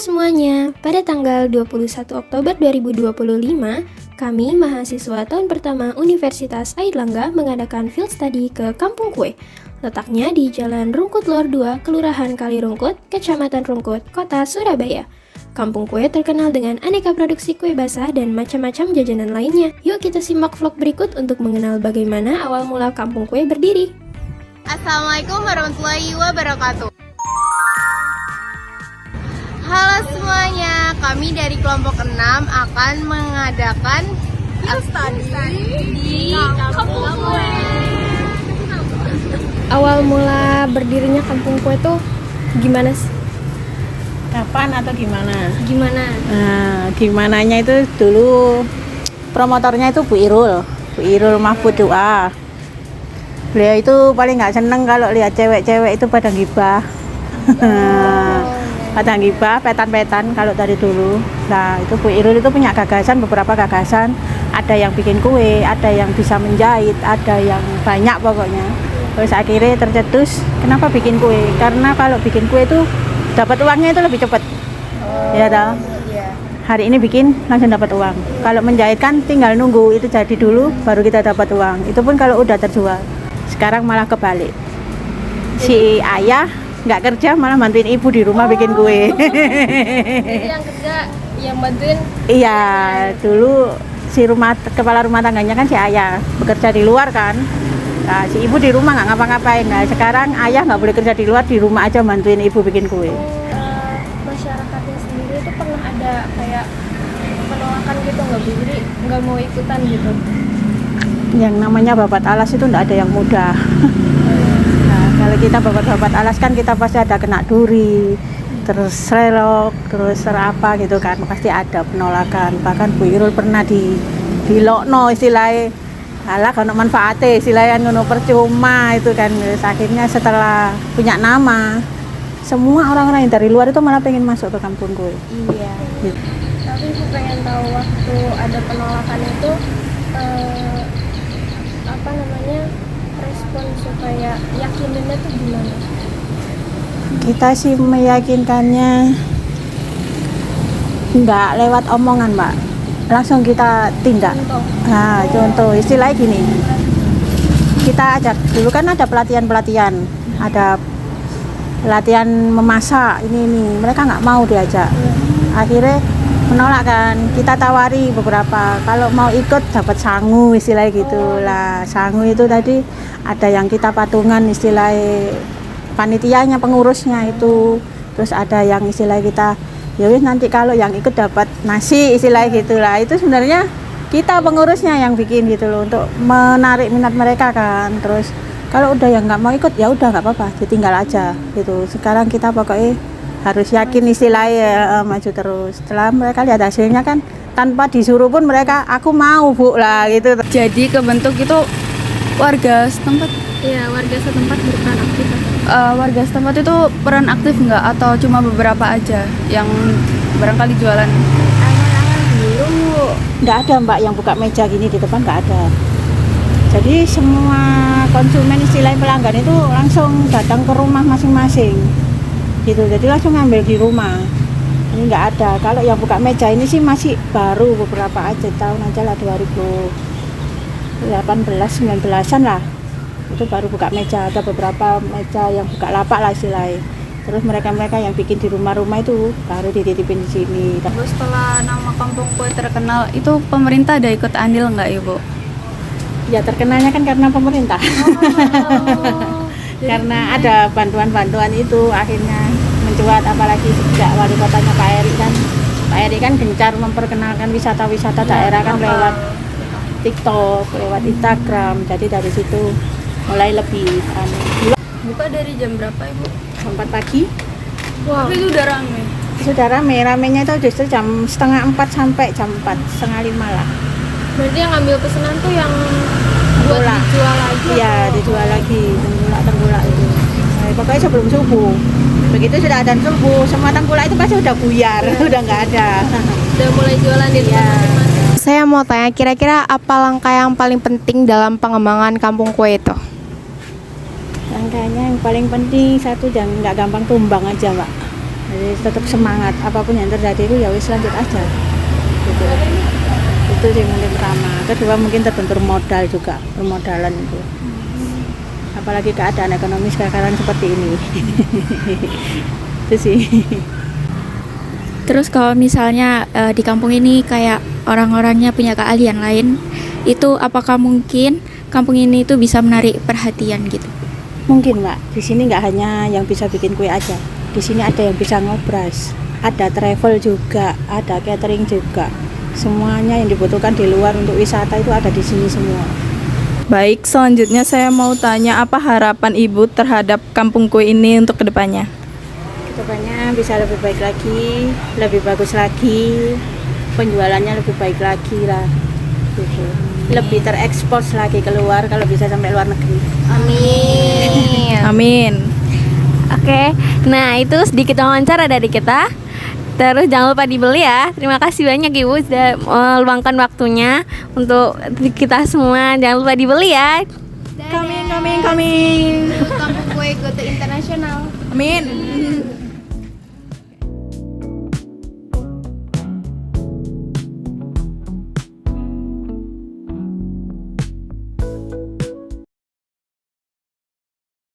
semuanya, pada tanggal 21 Oktober 2025, kami mahasiswa tahun pertama Universitas Airlangga mengadakan field study ke Kampung Kue. Letaknya di Jalan Rungkut Lor 2, Kelurahan Kalirungkut, Kecamatan Rungkut, Kota Surabaya. Kampung Kue terkenal dengan aneka produksi kue basah dan macam-macam jajanan lainnya. Yuk kita simak vlog berikut untuk mengenal bagaimana awal mula Kampung Kue berdiri. Assalamualaikum warahmatullahi wabarakatuh. Halo semuanya, kami dari kelompok 6 akan mengadakan study di Kampung Kue. Awal mula berdirinya Kampung Kue tuh gimana sih? Kapan atau gimana? Gimana? Nah, gimananya itu dulu promotornya itu Bu Irul Mahfud Doa. Beliau itu paling nggak seneng kalau lihat cewek-cewek itu pada gibah. Pada gibah, petan-petan kalau dari dulu. Nah, itu Bu Irul itu punya beberapa gagasan. Ada yang bikin kue, ada yang bisa menjahit, ada yang banyak pokoknya. Terus akhirnya tercetus, kenapa bikin kue? Karena kalau bikin kue itu dapat uangnya itu lebih cepat. Ya toh? Hari ini bikin langsung dapat uang. Kalau menjahit kan tinggal nunggu itu jadi dulu baru kita dapat uang. Itu pun kalau udah terjual. Sekarang malah kebalik. Si ayah nggak kerja malah bantuin ibu di rumah bikin kue. Jadi yang kerja yang bantuin? Iya, dulu si kepala rumah tangganya kan si ayah bekerja di luar kan. Nah, si ibu di rumah nggak ngapa-ngapain. Nah, sekarang ayah nggak boleh kerja di luar, di rumah aja bantuin ibu bikin kue. Masyarakatnya sendiri itu pernah ada kayak penolakan gitu nggak, Bu? Jadi nggak mau ikutan gitu? Yang namanya babat alas itu nggak ada yang mudah. Nah, kalau kita babat alas kan kita pasti ada kena duri, terus serelok, terus apa gitu kan, pasti ada penolakan. Bahkan Bu Irul pernah di lokno istilahnya, alah kalau manfaatnya istilahnya ngono percuma itu kan. Terus akhirnya setelah punya nama, semua orang-orang yang dari luar itu malah pengen masuk ke Kampung Kue. Iya. Gitu. Tapi aku pengen tahu waktu ada penolakan itu apa namanya, respon supaya yakininnya tuh gimana? Kita sih meyakinkannya nggak lewat omongan, Mbak, langsung kita tindak. Nah, contoh istilahnya gini, kita ajak dulu kan ada pelatihan, ada latihan memasak ini mereka nggak mau diajak. Akhirnya menolak kan, kita tawari beberapa, kalau mau ikut dapat sangu istilahnya gitu lah. Sangu itu tadi ada yang kita patungan istilahnya, panitianya pengurusnya itu, terus ada yang istilah kita ya wis nanti kalau yang ikut dapat nasi istilahnya gitulah. Itu sebenarnya kita pengurusnya yang bikin gitu loh, untuk menarik minat mereka kan. Terus kalau udah yang nggak mau ikut ya udah nggak apa-apa, ditinggal aja gitu. Sekarang kita pokoknya harus yakin istilahnya, maju terus. Setelah mereka lihat hasilnya kan tanpa disuruh pun mereka aku mau Bu lah gitu. Jadi kebentuk itu warga setempat. Iya, warga setempat berperan aktif. Warga setempat itu peran aktif nggak atau cuma beberapa aja yang barangkali jualan? Awal-awal dulu nggak ada Mbak yang buka meja gini di depan, nggak ada. Jadi semua konsumen istilah pelanggan itu langsung datang ke rumah masing-masing gitu. Jadi langsung ngambil di rumah. Ini nggak ada. Kalau yang buka meja ini sih masih baru beberapa aja, tahun aja lah 2018 19-an lah. Itu baru buka meja, ada beberapa meja yang buka lapak lah istilahnya. Terus mereka yang bikin di rumah-rumah itu baru dititipin di sini. Terus setelah nama Kampung Kue terkenal, itu pemerintah ada ikut andil nggak Ibu? Ya terkenalnya kan karena pemerintah. Karena ada bantuan-bantuan itu akhirnya mencuat, apalagi sejak wali kotanya Pak Eri kan gencar memperkenalkan wisata-wisata daerah kan lewat TikTok, lewat Instagram. Jadi dari situ mulai lebih Buka dari jam berapa Ibu? jam 4 pagi. Wow. Tapi itu udah rame. Sudah ramenya itu justru jam 3:30 sampai jam 4:30 lah. Berarti yang ngambil pesanan tuh yang buat dijual lagi? Iya, dijual lagi, tenggulak itu. Nah, pokoknya sebelum subuh. Begitu sudah adzan subuh, semua tenggulak itu pasti udah buyar, udah nggak ada. Udah mulai jualan di tempat-tempat. Saya mau tanya, kira-kira apa langkah yang paling penting dalam pengembangan Kampung Kue itu? Langkahnya yang paling penting satu, jangan nggak gampang tumbang aja Mbak. Jadi tetap semangat, apapun yang terjadi itu ya wis lanjut aja gitu. Itu sih mungkin pertama. Kedua mungkin terbentur modal juga, permodalan itu. Apalagi keadaan ekonomi sekarang seperti ini. Itu sih. Terus kalau misalnya di kampung ini kayak orang-orangnya punya keahlian lain, itu apakah mungkin kampung ini itu bisa menarik perhatian gitu? Mungkin Mbak, di sini nggak hanya yang bisa bikin kue aja. Di sini ada yang bisa ngobras, ada travel juga, ada catering juga. Semuanya yang dibutuhkan di luar untuk wisata itu ada di sini semua. Baik, selanjutnya saya mau tanya apa harapan Ibu terhadap kampung kue ini untuk kedepannya? Kedepannya bisa lebih baik lagi, lebih bagus lagi, penjualannya lebih baik lagi lah. Gitu. Lebih terekspos lagi keluar kalau bisa sampai luar negeri. Amin. Amin. Oke, nah itu sedikit wawancara dari kita. Terus jangan lupa dibeli ya. Terima kasih banyak Ibu sudah meluangkan waktunya untuk kita semua. Jangan lupa dibeli ya. Coming. Kampung Kue Go to Internasional. Amin.